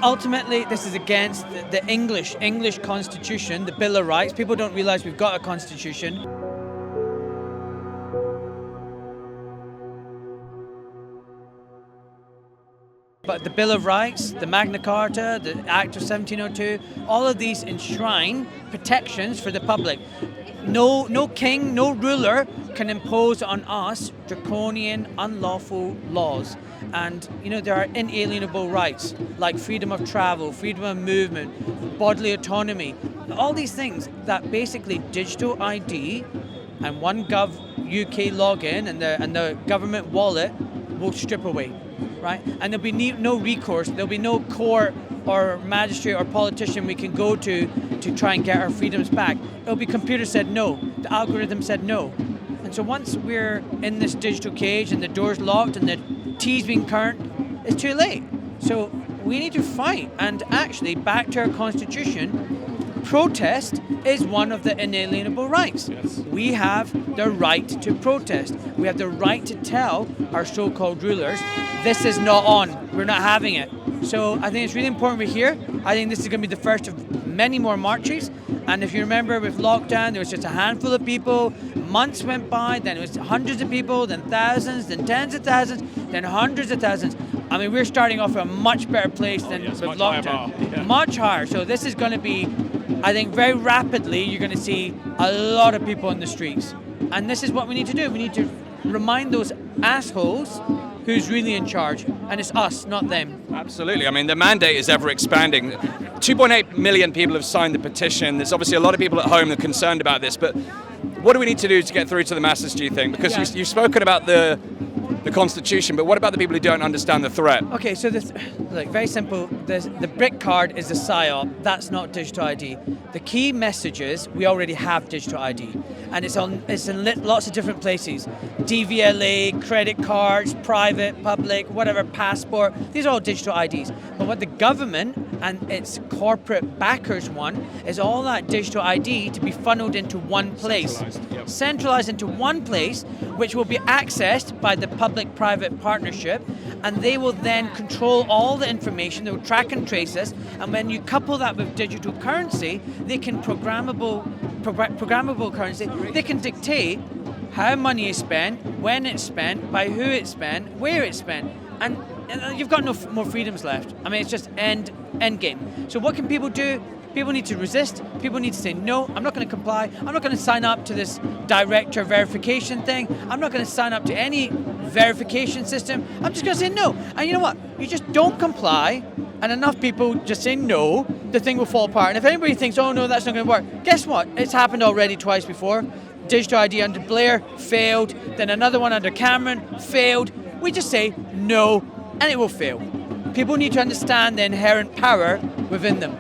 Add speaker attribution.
Speaker 1: ultimately, this is against the English constitution, the Bill of Rights. People don't realize we've got a constitution. But the Bill of Rights, the Magna Carta, the Act of 1702, all of these enshrine protections for the public. No king, no ruler can impose on us draconian, unlawful laws. And there are inalienable rights like freedom of travel, freedom of movement, bodily autonomy, all these things that basically digital ID and OneGov UK login and the government wallet will strip away. Right? And there'll be no recourse, there'll be no court or magistrate or politician we can go to try and get our freedoms back. It'll be computer said no, the algorithm said no. And so once we're in this digital cage and the door's locked and the tea's being current, it's too late. So we need to fight, and actually back to our constitution, protest is one of the inalienable rights.
Speaker 2: Yes.
Speaker 1: We have the right to protest. We have the right to tell our so-called rulers, this is not on, we're not having it. So I think it's really important we're here. I think this is going to be the first of many more marches. And if you remember with lockdown, there was just a handful of people, months went by, then it was hundreds of people, then thousands, then tens of thousands, then hundreds of thousands. I mean, we're starting off at a much better place than with lockdown. Much higher. So this is going to be, I think very rapidly, you're going to see a lot of people in the streets. And this is what we need to do. We need to remind those assholes who's really in charge. And it's us, not them.
Speaker 2: Absolutely. I mean, the mandate is ever expanding. 2.8 million people have signed the petition. There's obviously a lot of people at home that are concerned about this. But what do we need to do to get through to the masses, do you think? Because you've spoken about the Constitution, but what about the people who don't understand the threat?
Speaker 1: Okay, so very simple. The BRIC card is a PSYOP. That's not digital ID. The key message is we already have digital ID, and it's in lots of different places. DVLA, credit cards, private, public, whatever, passport. These are all digital IDs. But what the government and its corporate backers want is all that digital ID to be funneled into one place. Centralised into one place, which will be accessed by the public-private partnership, and they will then control all the information. They will track and trace us, and when you couple that with digital currency, they can programmable currency. They can dictate how money is spent, when it's spent, by who it's spent, where it's spent, and you've got no more freedoms left. I mean, it's just end game. So what can people do? People need to resist. People need to say, no, I'm not going to comply. I'm not going to sign up to this director verification thing. I'm not going to sign up to any verification system. I'm just going to say no. And you know what? You just don't comply, and enough people just say no, the thing will fall apart. And if anybody thinks, oh no, that's not going to work, guess what? It's happened already twice before. Digital ID under Blair failed, then another one under Cameron failed. We just say no, and it will fail. People need to understand the inherent power within them.